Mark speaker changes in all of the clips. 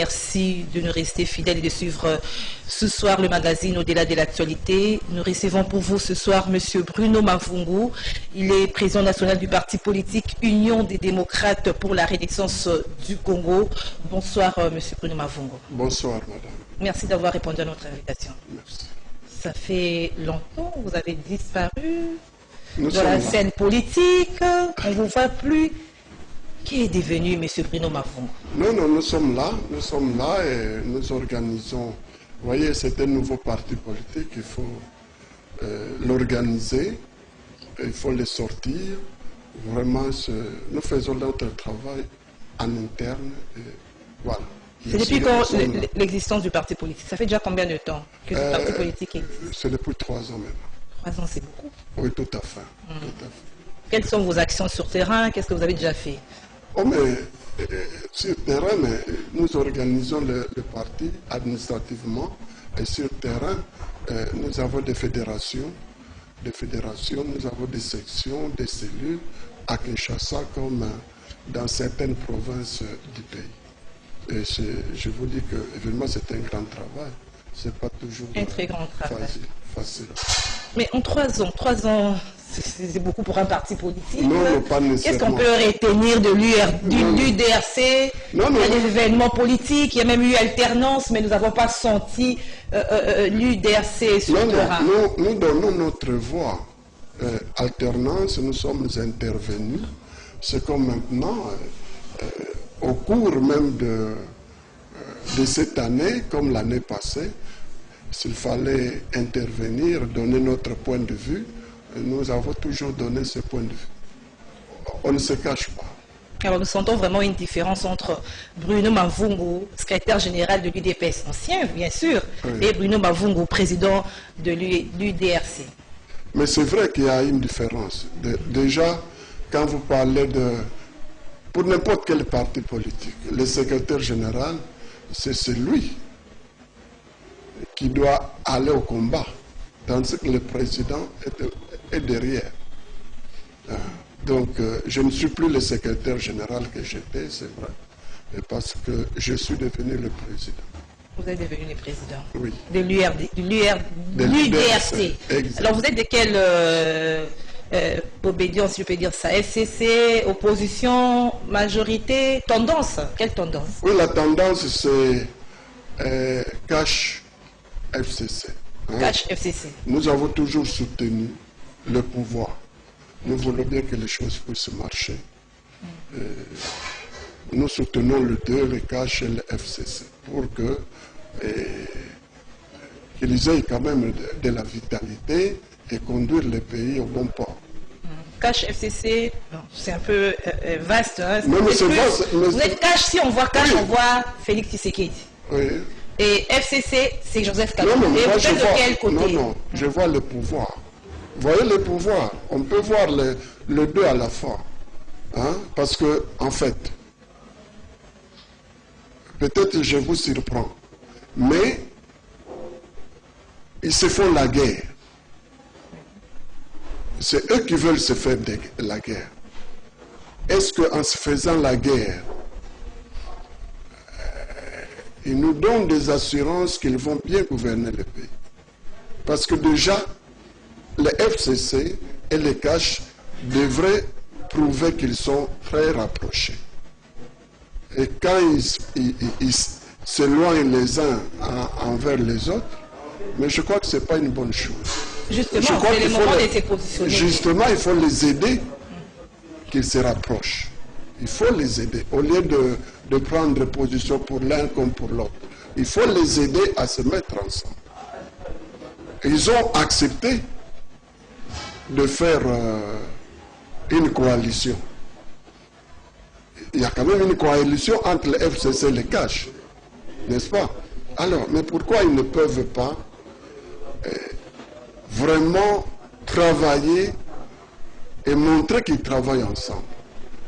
Speaker 1: merci de nous rester fidèles et de suivre ce soir le magazine Au-delà de l'actualité. Nous recevons pour vous ce soir M. Bruno Mavungu. Il est président national du parti politique Union des démocrates pour la renaissance du Congo. Bonsoir M. Bruno Mavungu.
Speaker 2: Bonsoir madame.
Speaker 1: Merci d'avoir répondu à notre invitation.
Speaker 2: Merci.
Speaker 1: Ça fait longtemps, vous avez disparu
Speaker 2: Nous
Speaker 1: de la
Speaker 2: sommes là.
Speaker 1: scène politique, on ne vous voit plus. Qui est devenu M. Bruno Mavungu?
Speaker 2: Non, nous sommes là et nous organisons. Vous voyez, c'est un nouveau parti politique, il faut l'organiser, il faut le sortir. Vraiment, nous faisons notre travail en interne. Et voilà.
Speaker 1: C'est depuis quand l'existence du parti politique? Ça fait déjà combien de temps que ce parti politique existe?
Speaker 2: C'est depuis 3 ans même.
Speaker 1: 3 ans, c'est beaucoup.
Speaker 2: Oui, tout à fait. Tout à fait.
Speaker 1: Quelles sont vos actions sur terrain? Qu'est-ce que vous avez déjà fait?
Speaker 2: Oh, mais sur terrain, nous organisons le parti administrativement et sur terrain, nous avons des fédérations, nous avons des sections, des cellules à Kinshasa comme dans certaines provinces du pays. Et je vous dis que évidemment c'est un grand travail, c'est pas toujours
Speaker 1: un très grand travail.
Speaker 2: Facile.
Speaker 1: Mais en 3 ans, c'est beaucoup pour un parti politique.
Speaker 2: Non, pas nécessairement.
Speaker 1: Qu'est-ce qu'on peut retenir de l'UDRC? Il y a des événements politiques, il y a même eu alternance, mais nous n'avons pas senti l'UDRC sur le terrain.
Speaker 2: Nous donnons notre voix. Alternance, nous sommes intervenus. C'est comme maintenant, au cours même de cette année, comme l'année passée, s'il fallait intervenir, donner notre point de vue, nous avons toujours donné ce point de vue. On ne se cache pas.
Speaker 1: Alors nous sentons vraiment une différence entre Bruno Mavungu, secrétaire général de l'UDPS ancien, bien sûr, oui, et Bruno Mavungu, président de l'UDRC.
Speaker 2: Mais c'est vrai qu'il y a une différence. Déjà, quand vous parlez pour n'importe quel parti politique, le secrétaire général, c'est celui qui doit aller au combat, tandis que le président est derrière. Donc, je ne suis plus le secrétaire général que j'étais, c'est vrai, parce que je suis devenu le président.
Speaker 1: Vous êtes devenu le président?
Speaker 2: Oui.
Speaker 1: De l'UDRC. Alors, vous êtes de quelle obédience, je peux dire ça? FCC, opposition, majorité, tendance? Quelle tendance?
Speaker 2: Oui, la tendance, c'est Cash FCC.
Speaker 1: Cash FCC.
Speaker 2: Nous avons toujours soutenu le pouvoir. Nous voulons bien que les choses puissent marcher. Nous soutenons le Cash et le FCC pour qu'ils aient quand même de la vitalité et conduire le pays au bon port.
Speaker 1: Cash FCC, c'est un peu vaste. Hein?
Speaker 2: Non, mais c'est vaste.
Speaker 1: Vous êtes Cash, si on voit Cash, oui, on voit Félix Tshisekedi.
Speaker 2: Oui.
Speaker 1: Et FCC, c'est Joseph Kabila.
Speaker 2: Non,
Speaker 1: et vous êtes de quel côté?
Speaker 2: Non, je vois le pouvoir. Vous voyez le pouvoir, on peut voir les deux à la fois. Hein? Parce que, en fait, peut-être je vous surprends, mais ils se font la guerre. C'est eux qui veulent se faire la guerre. Est-ce qu'en se faisant la guerre, ils nous donnent des assurances qu'ils vont bien gouverner le pays? Parce que déjà, le FCC et les Cash devraient prouver qu'ils sont très rapprochés. Et quand ils s'éloignent les uns envers les autres, mais je crois que ce n'est pas une bonne chose.
Speaker 1: Justement, c'est le moment de se positionner.
Speaker 2: Justement, il faut les aider qu'ils se rapprochent. Il faut les aider. Au lieu de prendre position pour l'un comme pour l'autre, il faut les aider à se mettre ensemble. Ils ont accepté de faire une coalition. Il y a quand même une coalition entre le FCC et le Cash, n'est-ce pas? Alors, mais pourquoi ils ne peuvent pas vraiment travailler et montrer qu'ils travaillent ensemble?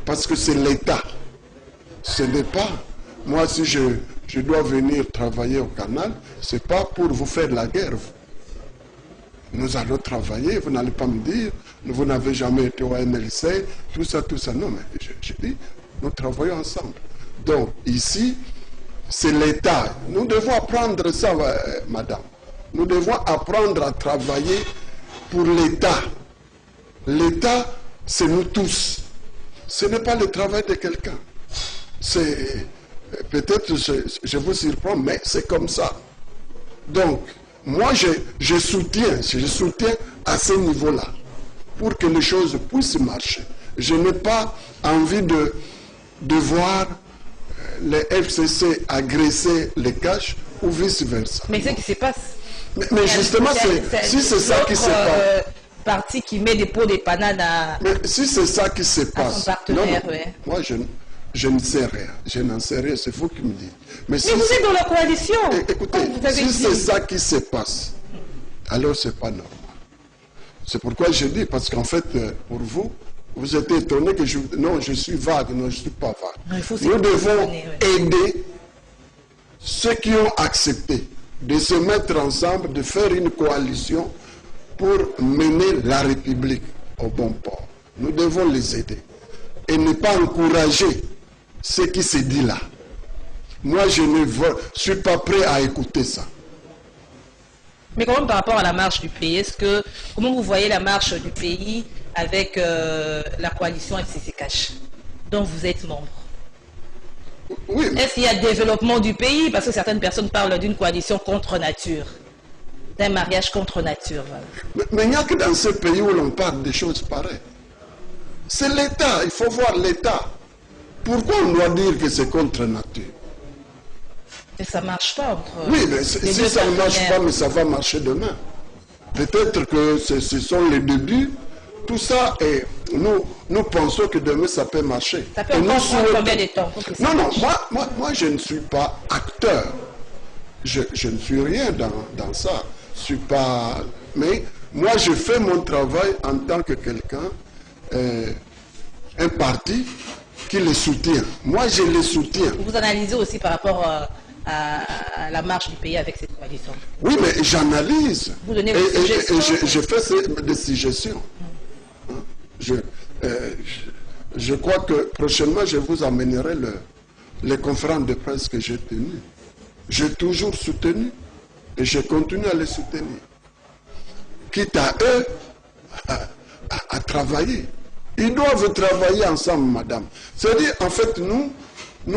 Speaker 2: Parce que c'est l'État. Ce n'est pas, moi si je dois venir travailler au canal, ce n'est pas pour vous faire la guerre. Nous allons travailler, vous n'allez pas me dire, vous n'avez jamais été au MLC, tout ça. Non, mais je dis, nous travaillons ensemble. Donc, ici, c'est l'État. Nous devons apprendre ça, madame. Nous devons apprendre à travailler pour l'État. L'État, c'est nous tous. Ce n'est pas le travail de quelqu'un. C'est peut-être, je vous surprends, mais c'est comme ça. Donc, moi, je soutiens à ce niveau-là pour que les choses puissent marcher. Je n'ai pas envie de voir les FCC agresser les caches ou vice-versa.
Speaker 1: Mais c'est ce qui se passe.
Speaker 2: Mais justement, si c'est ça qui se passe.
Speaker 1: Parti qui met des pots de bananes à.
Speaker 2: Mais si c'est ça qui se passe.
Speaker 1: Son partenaire, ouais.
Speaker 2: Moi, je ne sais rien. Je n'en sais rien, c'est vous qui me dites.
Speaker 1: Mais si vous êtes dans la coalition.
Speaker 2: Écoutez, si c'est ça qui se passe, alors c'est pas normal. C'est pourquoi je dis, parce qu'en fait, pour vous, vous êtes étonné que non, je suis vague. Non, je ne suis pas vague. Nous devons aider ceux qui ont accepté de se mettre ensemble, de faire une coalition pour mener la République au bon port. Nous devons les aider et ne pas encourager ce qui se dit là. Moi, je ne suis pas prêt à écouter ça.
Speaker 1: Mais quand même par rapport à la marche du pays, comment vous voyez la marche du pays avec la coalition FCC Cash, dont vous êtes membre?
Speaker 2: Oui.
Speaker 1: Est-ce qu'il y a développement du pays? Parce que certaines personnes parlent d'une coalition contre nature, d'un mariage contre nature. Voilà.
Speaker 2: Mais il n'y a que dans ce pays où l'on parle des choses pareilles. C'est l'État, il faut voir l'État. Pourquoi on doit dire que c'est contre nature?
Speaker 1: Et ça ne marche pas entre.
Speaker 2: Oui, mais si ça ne marche pas, mais ça va marcher demain. Peut-être que ce sont les débuts. Tout ça, et nous pensons que demain ça peut marcher.
Speaker 1: Ça peut encore prendre combien de temps?
Speaker 2: Non, moi je ne suis pas acteur. Je ne suis rien dans ça. Je suis pas. Mais moi je fais mon travail en tant que quelqu'un, un parti qui les soutient. Moi je les soutiens.
Speaker 1: Vous analysez aussi par rapport à la marche du pays avec cette coalition?
Speaker 2: Oui, mais j'analyse.
Speaker 1: Vous donnez vos suggestions?
Speaker 2: Et je fais des suggestions. Je crois que prochainement, je vous amènerai les conférences de presse que j'ai tenues. J'ai toujours soutenu et je continue à les soutenir. Quitte à eux à travailler. Ils doivent travailler ensemble, madame. C'est-à-dire, en fait, nous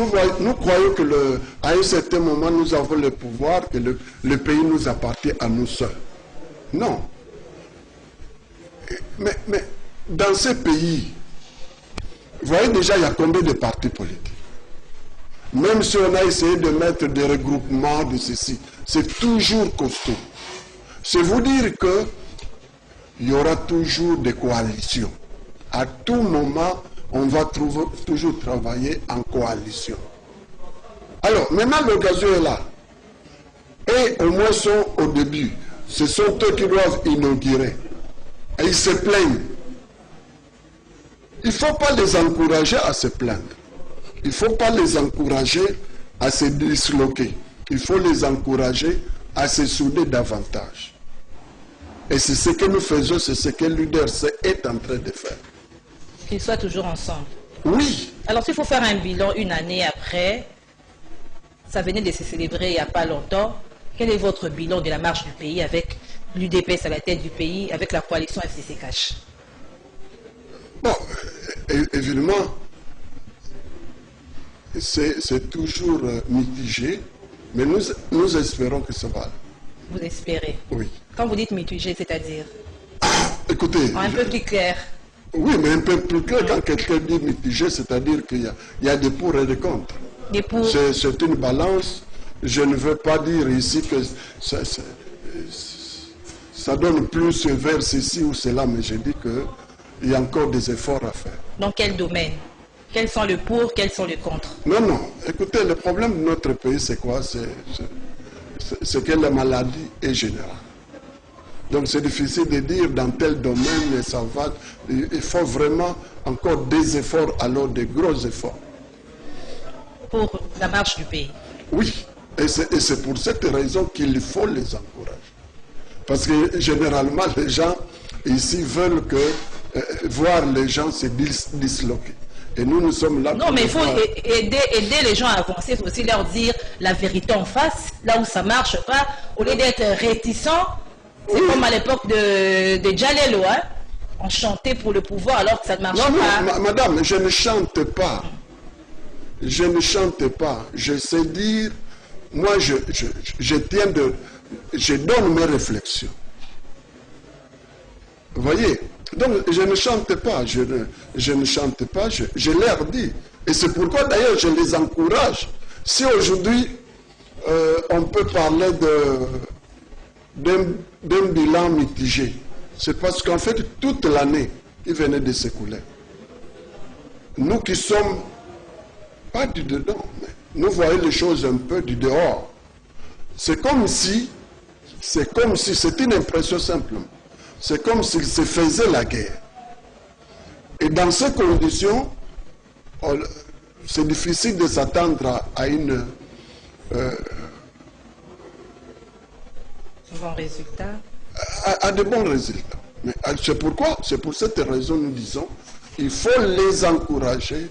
Speaker 2: croyons que à un certain moment, nous avons le pouvoir, que le pays nous appartient à nous seuls. Non. Mais dans ce pays, vous voyez déjà, il y a combien de partis politiques? Même si on a essayé de mettre des regroupements de ceci, c'est toujours costaud. C'est vous dire qu'il y aura toujours des coalitions. À tout moment, on va toujours travailler en coalition. Alors, maintenant, l'occasion est là. Et au moins, sont au début. Ce sont eux qui doivent inaugurer. Et ils se plaignent. Il ne faut pas les encourager à se plaindre. Il ne faut pas les encourager à se disloquer. Il faut les encourager à se souder davantage. Et c'est ce que nous faisons, c'est ce que l'UDRC est en train de faire.
Speaker 1: Qu'ils soient toujours ensemble.
Speaker 2: Oui.
Speaker 1: Alors s'il faut faire un bilan une année après, ça venait de se célébrer il n'y a pas longtemps. Quel est votre bilan de la marche du pays avec l'UDPS à la tête du pays, avec la coalition FCC Cash?
Speaker 2: Bon, évidemment, c'est toujours mitigé, mais nous espérons que ça va.
Speaker 1: Vous espérez?
Speaker 2: Oui.
Speaker 1: Quand vous dites mitigé, c'est-à-dire?
Speaker 2: Écoutez...
Speaker 1: Un peu plus clair.
Speaker 2: Oui, mais un peu plus clair, quand quelqu'un dit mitigé, c'est-à-dire qu'il y a des pour et des contre.
Speaker 1: Des pour.
Speaker 2: C'est une balance. Je ne veux pas dire ici que ça donne plus vers ceci ou cela, mais je dis qu'il y a encore des efforts à faire.
Speaker 1: Dans quel domaine? Quels sont les pour, quels sont les contre?
Speaker 2: Non. Écoutez, le problème de notre pays, c'est quoi? C'est que la maladie est générale. Donc c'est difficile de dire dans tel domaine, ça va. Il faut vraiment encore des efforts, alors des gros efforts.
Speaker 1: Pour la marche du pays?
Speaker 2: Oui, et c'est pour cette raison qu'il faut les encourager. Parce que généralement, les gens ici veulent voir les gens se disloquer. Et nous sommes là.
Speaker 1: Non, mais il faut aider les gens à avancer. Il faut aussi leur dire la vérité en face, là où ça ne marche pas, au lieu d'être réticent, c'est comme à l'époque de Djalelo, hein? On chantait pour le pouvoir alors que ça ne marche pas.
Speaker 2: Non, madame, je ne chante pas. Je ne chante pas. Je sais dire, moi je donne mes réflexions. Vous voyez? Donc je ne chante pas, je ne chante pas, je leur dis. Et c'est pourquoi d'ailleurs je les encourage. Si aujourd'hui on peut parler d'un bilan mitigé, c'est parce qu'en fait toute l'année il venait de s'écouler. Nous qui sommes pas du dedans, mais nous voyons les choses un peu du dehors. C'est comme si, c'est une impression simplement. C'est comme s'il se faisait la guerre. Et dans ces conditions, c'est difficile de s'attendre à une...
Speaker 1: bon résultat.
Speaker 2: À de bons résultats. Mais c'est pourquoi, c'est pour cette raison nous disons, il faut les encourager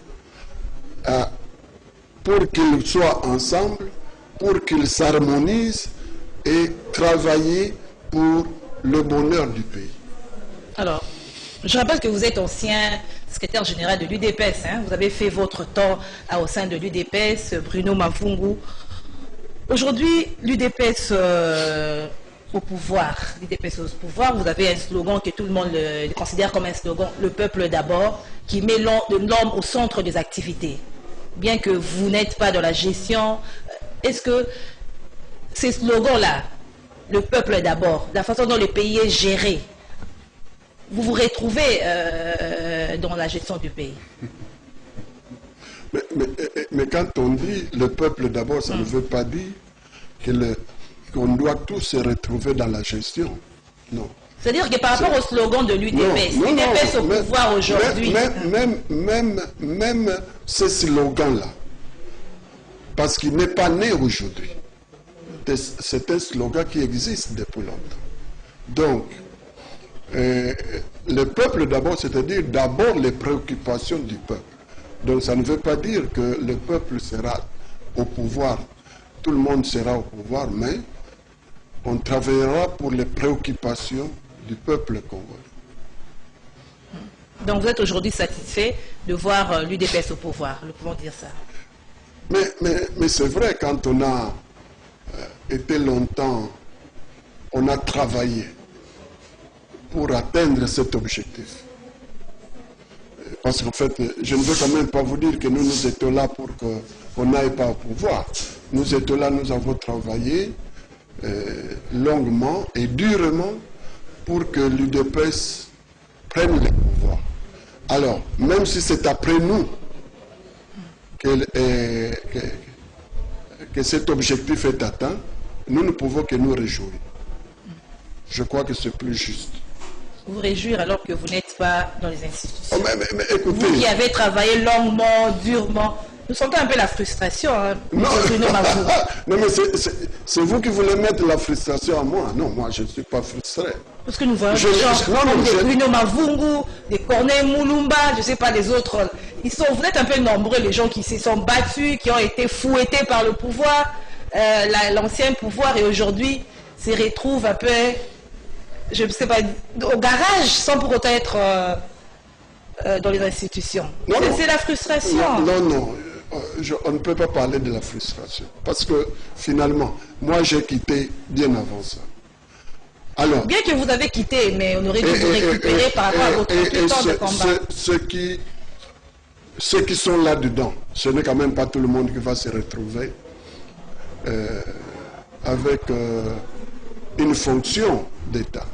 Speaker 2: pour qu'ils soient ensemble, pour qu'ils s'harmonisent et travailler pour le bonheur du pays.
Speaker 1: Alors, je rappelle que vous êtes ancien secrétaire général de l'UDPS. Hein? Vous avez fait votre temps au sein de l'UDPS, Bruno Mavungu. Aujourd'hui, l'UDPS au pouvoir. L'UDPS au pouvoir, vous avez un slogan que tout le monde le considère comme un slogan, le peuple d'abord, qui met l'homme au centre des activités. Bien que vous n'êtes pas dans la gestion, est-ce que ces slogans-là, le peuple d'abord, la façon dont le pays est géré, vous vous retrouvez dans la gestion du pays?
Speaker 2: Mais quand on dit le peuple d'abord, ça ne veut pas dire qu'on doit tous se retrouver dans la gestion. Non.
Speaker 1: C'est-à-dire que par rapport au slogan de l'UDPS, l'UDPS au pouvoir aujourd'hui...
Speaker 2: Même ce slogan-là, parce qu'il n'est pas né aujourd'hui. C'est un slogan qui existe depuis longtemps. Donc, le peuple d'abord, c'est-à-dire d'abord les préoccupations du peuple. Donc ça ne veut pas dire que le peuple sera au pouvoir, tout le monde sera au pouvoir, mais on travaillera pour les préoccupations du peuple congolais.
Speaker 1: Donc vous êtes aujourd'hui satisfait de voir l'UDPS au pouvoir, nous pouvons dire ça.
Speaker 2: Mais c'est vrai, quand on a été longtemps, on a travaillé pour atteindre cet objectif. Parce qu'en fait, je ne veux quand même pas vous dire que nous étions là pour qu'on n'aille pas au pouvoir. Nous étions là, nous avons travaillé longuement et durement pour que l'UDPS prenne le pouvoir. Alors, même si c'est après nous que cet objectif est atteint, nous ne pouvons que nous réjouir. Je crois que c'est plus juste.
Speaker 1: Vous réjouir alors que vous n'êtes pas dans les institutions.
Speaker 2: Oh, mais écoutez,
Speaker 1: vous qui avez travaillé longuement, durement, nous sentons un peu la frustration. Hein,
Speaker 2: non, non, mais c'est vous qui voulez mettre la frustration à moi. Non, moi je ne suis pas frustré.
Speaker 1: Parce que nous voyons des gens comme des Bruno Mavungu, des Corneille Moulumba, je ne sais pas les autres. Vous êtes un peu nombreux, les gens qui se sont battus, qui ont été fouettés par le pouvoir, l'ancien pouvoir, et aujourd'hui se retrouvent un peu, je ne sais pas, au garage, sans pour autant être dans les institutions. C'est la frustration.
Speaker 2: Non. On ne peut pas parler de la frustration. Parce que finalement, moi j'ai quitté bien avant ça. Alors,
Speaker 1: bien que vous avez quitté, mais on aurait dû vous récupérer par rapport à votre temps de combat.
Speaker 2: Ceux qui sont là-dedans, ce n'est quand même pas tout le monde qui va se retrouver avec une fonction d'État.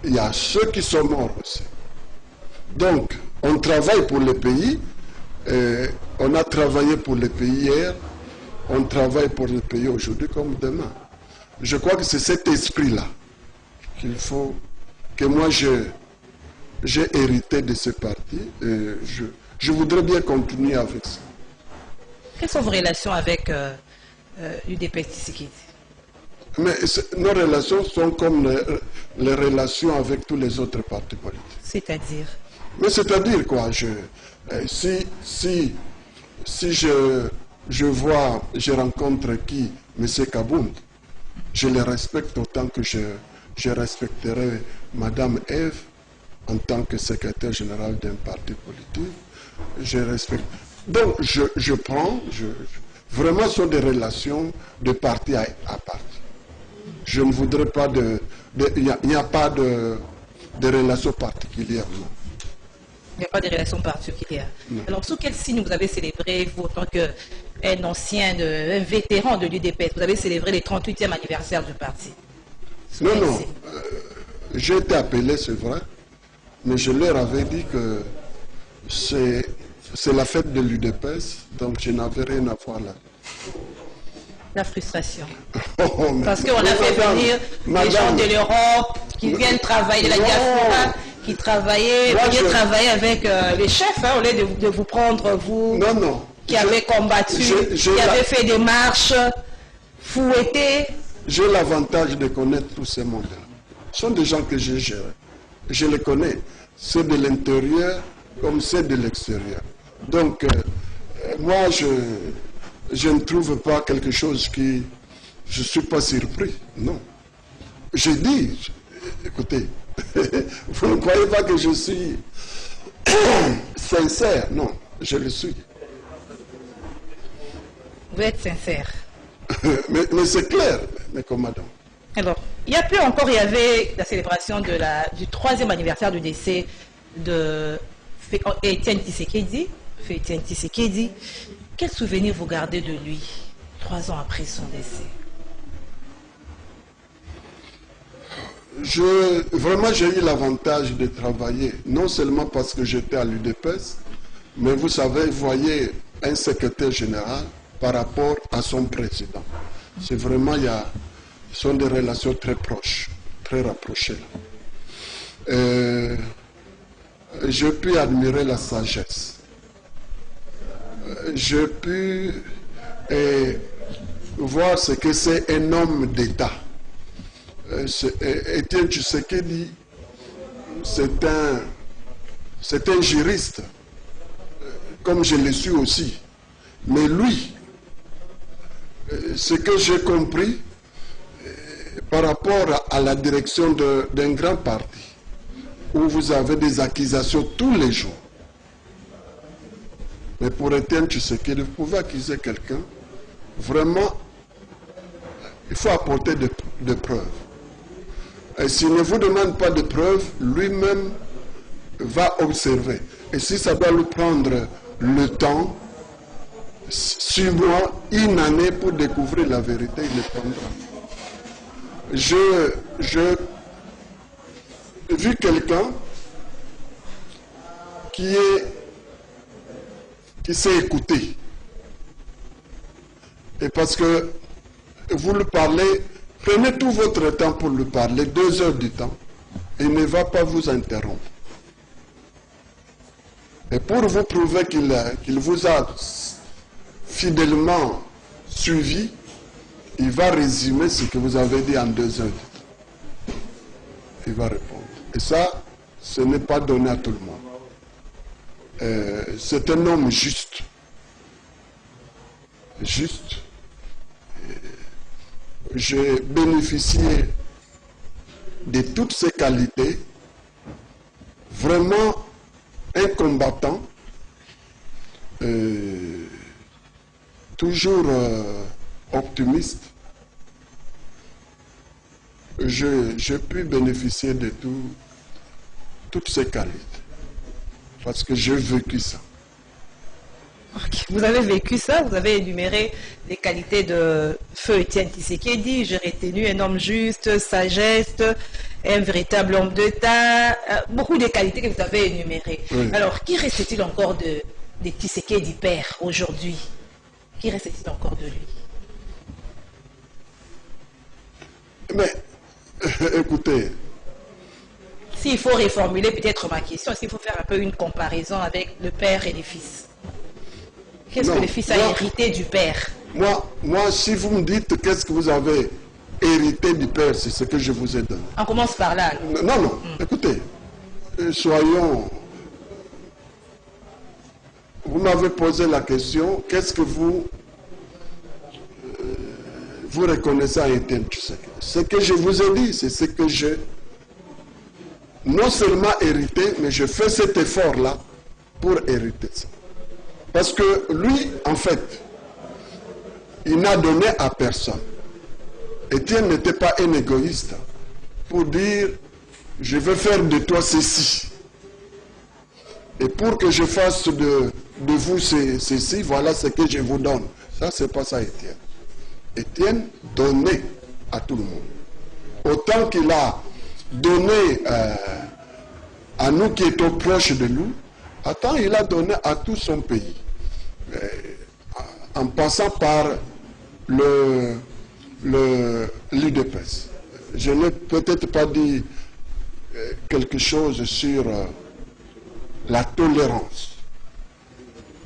Speaker 2: Il y a ceux qui sont morts aussi. Donc, on travaille pour le pays. On a travaillé pour le pays hier. On travaille pour le pays aujourd'hui comme demain. Je crois que c'est cet esprit-là qu'il faut que moi j'ai hérité de ce parti. Je voudrais bien continuer avec ça.
Speaker 1: Quelles sont vos relations avec l'UDPS Tshisekedi?
Speaker 2: Mais nos relations sont comme les relations avec tous les autres partis politiques.
Speaker 1: C'est-à-dire? Mais
Speaker 2: c'est-à-dire quoi? Si je rencontre qui? M. Kabound. Je le respecte autant que je respecterai Mme Eve en tant que secrétaire général d'un parti politique. Je respecte. Donc, je prends, vraiment, ce sont des relations de parti à parti. Je ne voudrais pas il n'y a pas de relations particulières, non.
Speaker 1: Il n'y a pas de relations particulières. Non. Alors, sous quel signe vous avez célébré, vous, en tant qu'un un vétéran de l'UDPS, vous avez célébré les 38e anniversaire du parti?
Speaker 2: Non. J'ai été appelé, c'est vrai, mais je leur avais dit que c'est la fête de l'UDPS, donc je n'avais rien à voir là.
Speaker 1: La frustration. Parce qu'on a fait venir les gens de l'Europe qui viennent travailler, de la diaspora, qui travaillaient, travailler avec les chefs, au lieu de vous prendre, vous, qui avez combattu, qui avez fait des marches, fouettés.
Speaker 2: J'ai l'avantage de connaître tous ces mondes-là. Ce sont des gens que j'ai gérés. Je les connais. C'est de l'intérieur comme c'est de l'extérieur. Donc, moi, je ne trouve pas quelque chose qui... Je ne suis pas surpris, non. J'ai dit, écoutez, vous ne croyez pas que je suis sincère? Non, je le suis.
Speaker 1: Vous êtes sincère.
Speaker 2: mais c'est clair, mes commandants.
Speaker 1: Alors, il y a peu encore, il y avait la célébration du 3e anniversaire du décès de Étienne Tshisekedi. Quel souvenir vous gardez de lui 3 ans après son décès?
Speaker 2: Vraiment, j'ai eu l'avantage de travailler, non seulement parce que j'étais à l'UDPS, mais vous savez, vous voyez un secrétaire général par rapport à son président. C'est vraiment, ce sont des relations très proches, très rapprochées. J'ai pu admirer la sagesse. J'ai pu voir ce que c'est un homme d'État. Étienne Tshisekedi, c'est un juriste, comme je le suis aussi. Mais lui, ce que j'ai compris par rapport à la direction d'un grand parti, où vous avez des accusations tous les jours. Mais pour Étienne Tshisekedi, vous pouvez accuser quelqu'un, vraiment, il faut apporter des preuves. Et s'il ne vous demande pas de preuves, lui-même va observer. Et si ça doit lui prendre le temps, 6 mois, 1 année pour découvrir la vérité, il le prendra. J'ai vu quelqu'un qui s'est écouté. Et parce que vous lui parlez, prenez tout votre temps pour lui parler, 2 heures du temps. Il ne va pas vous interrompre. Et pour vous prouver qu'il vous a fidèlement suivi, il va résumer ce que vous avez dit en 2 heures du temps. Il va répondre. Et ça, ce n'est pas donné à tout le monde. C'est un homme juste. Juste. J'ai bénéficié de toutes ces qualités. Vraiment un combattant. Toujours optimiste. J'ai pu bénéficier de toutes ces qualités. Parce que j'ai vécu ça.
Speaker 1: Okay. Vous avez vécu ça, vous avez énuméré les qualités de feu Étienne Tshisekedi. J'ai retenu un homme juste, sagesse, un véritable homme d'État, beaucoup de qualités que vous avez énumérées. Oui. Alors, qui reste-t-il encore de Tshisekedi père aujourd'hui? Qui reste-t-il encore de lui?
Speaker 2: Mais, écoutez...
Speaker 1: S'il faut reformuler peut-être ma question, s'il faut faire un peu une comparaison avec le père et les fils. Qu'est-ce que le fils a hérité du père?
Speaker 2: Moi, si vous me dites qu'est-ce que vous avez hérité du père, c'est ce que je vous ai donné.
Speaker 1: On commence par là.
Speaker 2: Non. Écoutez, soyons... Vous m'avez posé la question, qu'est-ce que vous vous reconnaissez à Étienne Tshisekedi. Ce que je vous ai dit, c'est ce que je non seulement hérité, mais je fais cet effort-là pour hériter ça. Parce que lui, en fait, il n'a donné à personne. Étienne n'était pas un égoïste pour dire « je veux faire de toi ceci ». Et pour que je fasse de vous ceci, voilà ce que je vous donne. Ça, c'est pas ça, Étienne. Étienne donnait à tout le monde. Autant qu'il a donné à nous qui étions proches de lui, autant il a donné à tout son pays. En passant par l'UDPS. Je n'ai peut-être pas dit quelque chose sur la tolérance.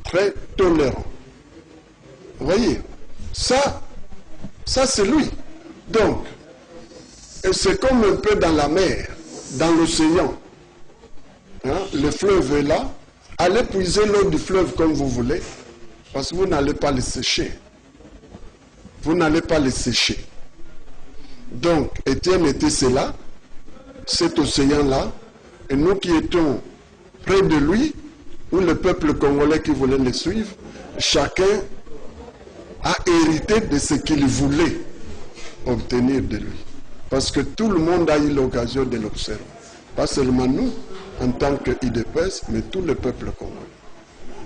Speaker 2: Très tolérant. Vous voyez, ça c'est lui. Donc, c'est comme un peu dans la mer, dans l'océan. Hein, le fleuve est là. Allez puiser l'eau du fleuve comme vous voulez, parce que vous n'allez pas le sécher. Vous n'allez pas le sécher. Donc, Étienne était cela, cet océan-là, et nous qui étions près de lui, ou le peuple congolais qui voulait le suivre, chacun a hérité de ce qu'il voulait obtenir de lui. Parce que tout le monde a eu l'occasion de l'observer. Pas seulement nous, en tant qu'IDPS, mais tout le peuple congolais.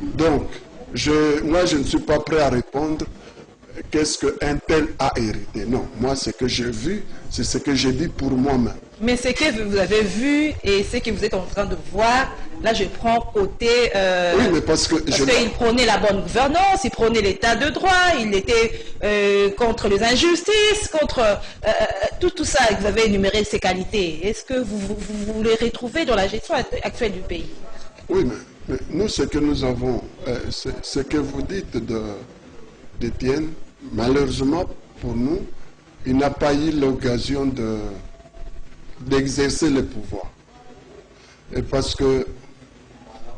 Speaker 2: Donc, moi je ne suis pas prêt à répondre qu'est-ce qu'un tel a hérité. Non, moi ce que j'ai vu, c'est ce que j'ai dit pour moi-même.
Speaker 1: Mais ce que vous avez vu et ce que vous êtes en train de voir, là je prends côté...
Speaker 2: oui, mais parce
Speaker 1: qu'il prônait la bonne gouvernance, il prônait l'état de droit, il était contre les injustices, contre tout ça. Vous avez énuméré ces qualités. Est-ce que vous les retrouvez dans la gestion actuelle du pays?
Speaker 2: Oui, mais nous, ce que nous avons, ce que vous dites d'Étienne, malheureusement pour nous, il n'a pas eu l'occasion d'exercer le pouvoir. Et parce que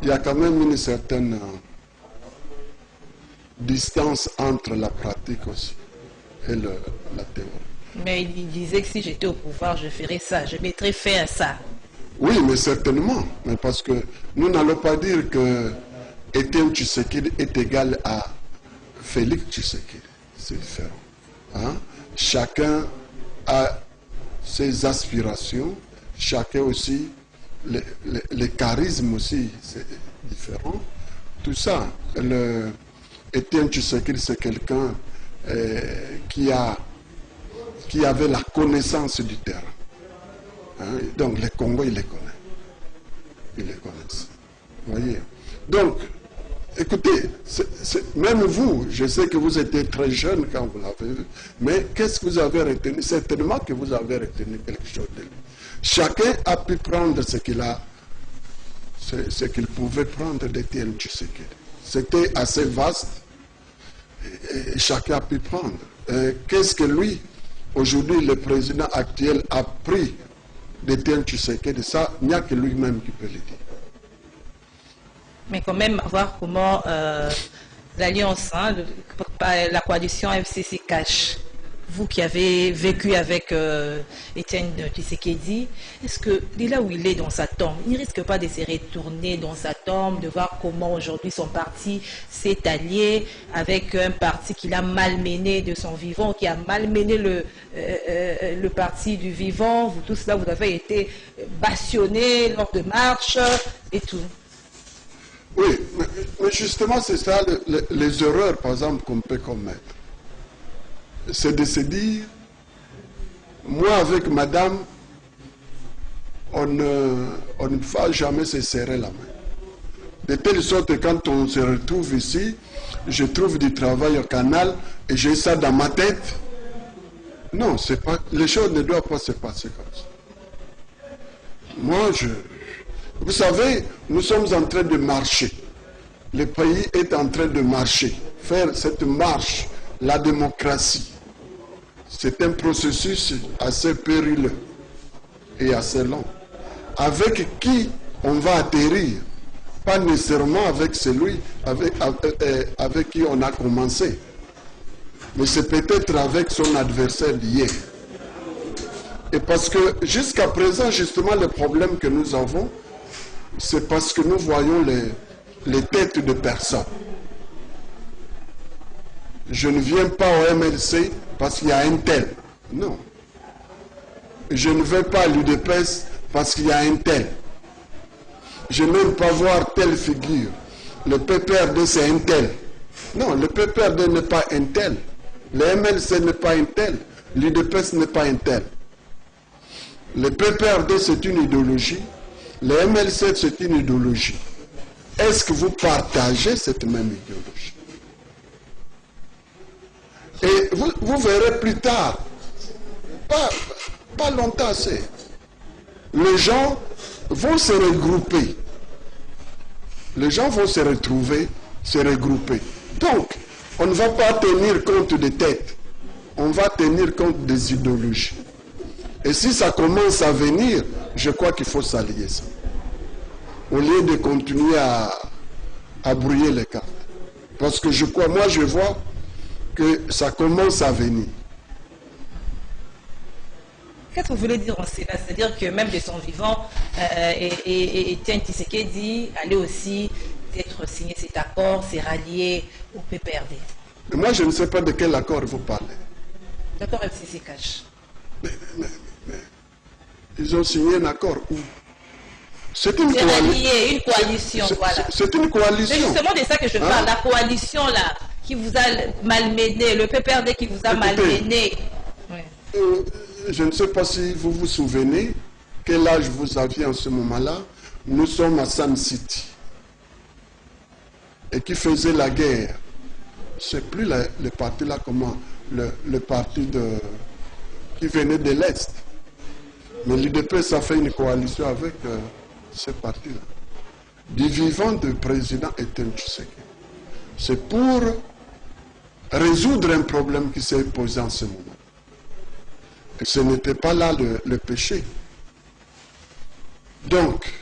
Speaker 2: il y a quand même une certaine distance entre la pratique aussi et la théorie.
Speaker 1: Mais il disait que si j'étais au pouvoir, je ferais ça, je mettrais fin à ça.
Speaker 2: Oui, mais certainement. Mais parce que nous n'allons pas dire que Étienne Tshisekedi est égal à Félix Tshisekedi. C'est différent. Hein? Chacun a ses aspirations, chacun aussi, les charismes aussi, c'est différent. Tout ça, Étienne Tshisekedi, c'est quelqu'un qui avait la connaissance du terrain. Hein? Donc les Congos, ils les connaissent. Ils les connaissent. Vous voyez? Donc, écoutez, même vous, je sais que vous étiez très jeune quand vous l'avez vu, mais qu'est-ce que vous avez retenu? Certainement que vous avez retenu quelque chose de lui. Chacun a pu prendre ce qu'il pouvait prendre d'Étienne Tshisekedi. C'était assez vaste et chacun a pu prendre. Qu'est-ce que lui, aujourd'hui, le président actuel a pris d'Étienne Tshisekedi? Ça, il n'y a que lui-même qui peut le dire.
Speaker 1: Mais quand même, voir comment l'alliance, hein, la coalition FCC cache. Vous qui avez vécu avec Étienne Tshisekedi, est-ce que là où il est dans sa tombe, il ne risque pas de se retourner dans sa tombe, de voir comment aujourd'hui son parti s'est allié avec un parti qu'il a malmené de son vivant, qui a malmené le parti du vivant? Vous tous là, vous avez été bastonnés lors de marches et tout.
Speaker 2: Oui, mais justement, c'est ça les erreurs, par exemple, qu'on peut commettre. C'est de se dire, moi avec madame, on ne va jamais se serrer la main. De telle sorte que quand on se retrouve ici, je trouve du travail au canal et j'ai ça dans ma tête. Non, c'est pas, les choses ne doivent pas se passer comme ça. Moi, vous savez, nous sommes en train de marcher. Le pays est en train de marcher. Faire cette marche, la démocratie, c'est un processus assez périlleux et assez long. Avec qui on va atterrir? Pas nécessairement avec celui avec qui on a commencé. mais c'est peut-être avec son adversaire d'hier. Et parce que jusqu'à présent, justement, le problème que nous avons, c'est parce que nous voyons les têtes de personnes. Je ne viens pas au MLC parce qu'il y a un tel. Non. Je ne vais pas à l'UDPS parce qu'il y a un tel. Je n'aime pas voir telle figure. Le PPRD, c'est un tel. Non, le PPRD n'est pas un tel. Le MLC n'est pas un tel. L'UDPS n'est pas un tel. Le PPRD, c'est une idéologie. Le MLC, c'est une idéologie. Est-ce que vous partagez cette même idéologie? Et vous verrez plus tard, pas longtemps assez, les gens vont se regrouper. Les gens vont se retrouver, se regrouper. Donc, on ne va pas tenir compte des têtes. On va tenir compte des idéologies. Et si ça commence à venir, je crois qu'il faut s'allier ça. Au lieu de continuer à brouiller les cartes. Parce que je vois que ça commence à venir.
Speaker 1: Qu'est-ce que vous voulez dire en cela? C'est-à-dire que même de son vivant, Etienne Tshisekedi allait aussi peut-être signer cet accord, s'est rallié au PPRD.
Speaker 2: Mais moi, je ne sais pas de quel accord vous parlez.
Speaker 1: D'accord, FCC Cash.
Speaker 2: Mais ils ont signé un accord où? C'est une
Speaker 1: coalition, voilà.
Speaker 2: C'est une coalition.
Speaker 1: C'est justement de ça que je parle, la coalition là, qui vous a malmené, le PPRD qui vous a malmené.
Speaker 2: Je ne sais pas si vous vous souvenez quel âge vous aviez en ce moment-là. Nous sommes à Sun City. Et qui faisait la guerre. C'est plus le parti là, comment? Le parti qui venait de l'Est. Mais l'UDPS a fait une coalition avec ce parti-là. Du vivant du président Etienne Tshisekedi. C'est pour résoudre un problème qui s'est posé en ce moment. Et ce n'était pas là le péché. Donc,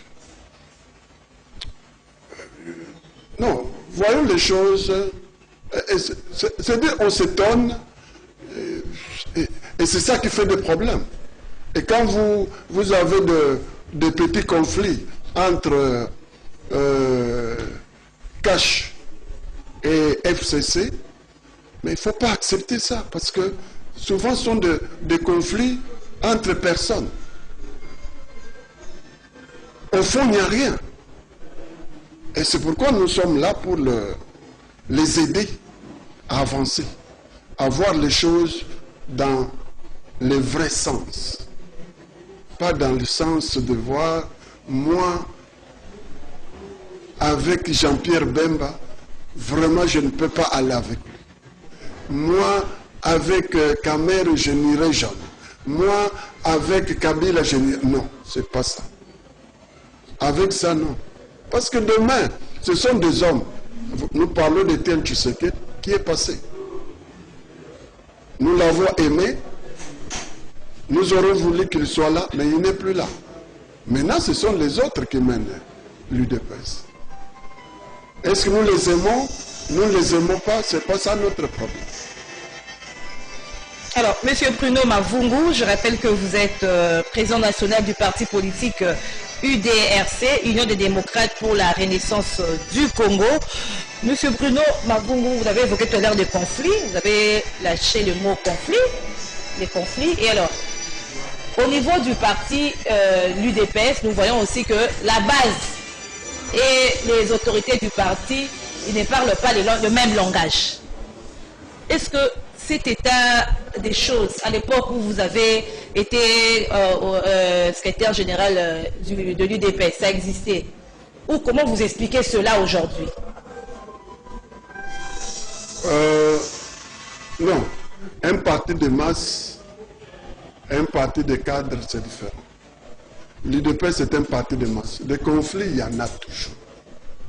Speaker 2: non, voyons les choses. C'est-à-dire, on s'étonne, et c'est ça qui fait des problèmes. Et quand vous avez de petits conflits entre Cash et FCC, mais il ne faut pas accepter ça, parce que souvent ce sont des conflits entre personnes. Au fond, il n'y a rien. Et c'est pourquoi nous sommes là pour les aider à avancer, à voir les choses dans le vrai sens. Pas dans le sens de voir, moi, avec Jean-Pierre Bemba, vraiment je ne peux pas aller avec lui. Moi, avec Kamer, je n'irai jamais. Moi, avec Kabila, je n'irai... Non, c'est pas ça. Avec ça, non. Parce que demain, ce sont des hommes. Nous parlons d'Etienne Tshisekedi qui est passé. Nous l'avons aimé. Nous aurons voulu qu'il soit là, mais il n'est plus là. Maintenant, ce sont les autres qui mènent l'UDPS. Est-ce que nous les aimons? Nous ne les aimons pas, ce n'est pas ça notre problème.
Speaker 1: Alors, Monsieur Bruno Mavungu, je rappelle que vous êtes président national du parti politique UDRC, Union des démocrates pour la renaissance du Congo. Monsieur Bruno Mavungu, vous avez évoqué tout à l'heure des conflits, vous avez lâché le mot conflit, les conflits. Et alors, au niveau du parti l'UDPS, nous voyons aussi que la base et les autorités du parti, ils ne parlent pas le même langage. Est-ce que cet état des choses, à l'époque où vous avez été secrétaire général de l'UDPS, ça existait? Ou comment vous expliquez cela aujourd'hui?
Speaker 2: Non. Un parti de masse, un parti de cadre, c'est différent. L'UDPS est un parti de masse. Des conflits, il y en a toujours.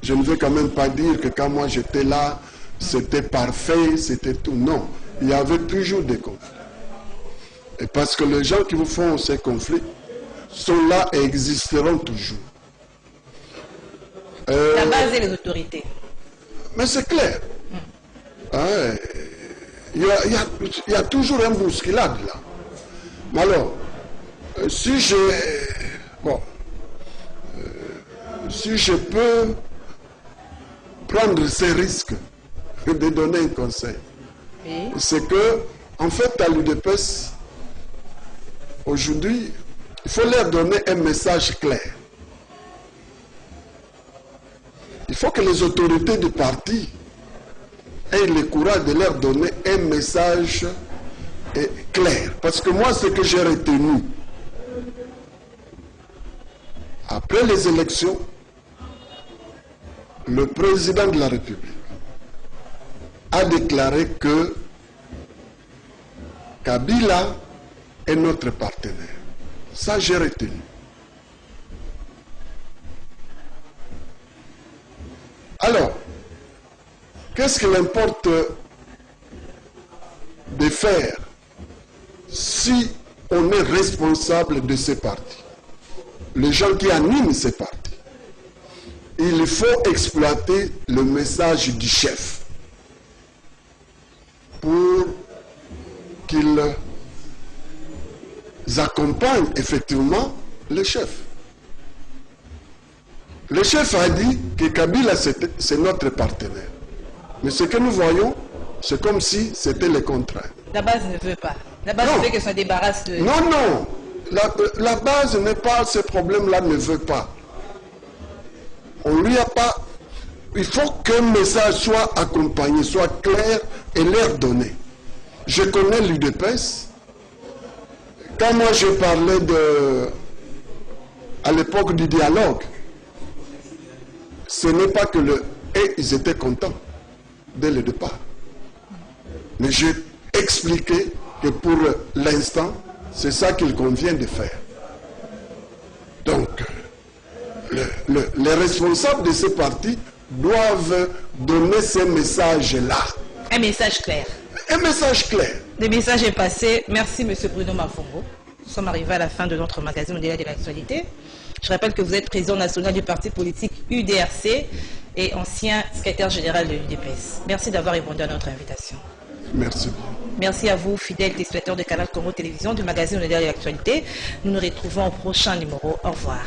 Speaker 2: Je ne veux quand même pas dire que quand moi j'étais là, c'était parfait, c'était tout. Non. Il y avait toujours des conflits. Et parce que les gens qui vous font ces conflits sont là et existeront toujours.
Speaker 1: La base et les autorités.
Speaker 2: Mais c'est clair. il y a toujours un bousculade là. Mais alors, si je peux prendre ces risques de donner un conseil,
Speaker 1: Oui.
Speaker 2: c'est que, en fait, à l'UDPS, aujourd'hui, il faut leur donner un message clair. Il faut que les autorités du parti aient le courage de leur donner un message clair. Parce que moi, ce que j'ai retenu, après les élections, le président de la République a déclaré que Kabila est notre partenaire. Ça, j'ai retenu. Alors, qu'est-ce qu'il importe de faire si on est responsable de ces partis? Les gens qui animent ces partis. Il faut exploiter le message du chef pour qu'ils accompagnent effectivement le chef. Le chef a dit que Kabila c'est notre partenaire. Mais ce que nous voyons, c'est comme si c'était le contraire.
Speaker 1: La base ne veut pas. La base veut qu'elle se débarrasse de...
Speaker 2: Non, non. La base n'est pas, ce problème-là ne veut pas. On lui a pas... Il faut qu'un message soit accompagné, soit clair et leur donné. Je connais l'UDPS. Quand moi je parlais à l'époque du dialogue, ce n'est pas que et ils étaient contents dès le départ. Mais j'ai expliqué que pour l'instant, c'est ça qu'il convient de faire. Donc, les responsables de ce parti doivent donner ces messages-là.
Speaker 1: Un message clair.
Speaker 2: Un message clair.
Speaker 1: Le message est passé. Merci, M. Bruno Mavungu. Nous sommes arrivés à la fin de notre magazine au-delà de l'actualité. Je rappelle que vous êtes président national du parti politique UDRC et ancien secrétaire général de l'UDPS. Merci d'avoir répondu à notre invitation.
Speaker 2: Merci.
Speaker 1: Merci à vous, fidèles téléspectateurs de Canal Congo Télévision, du magazine au-delà de l'actualité. Nous nous retrouvons au prochain numéro. Au revoir.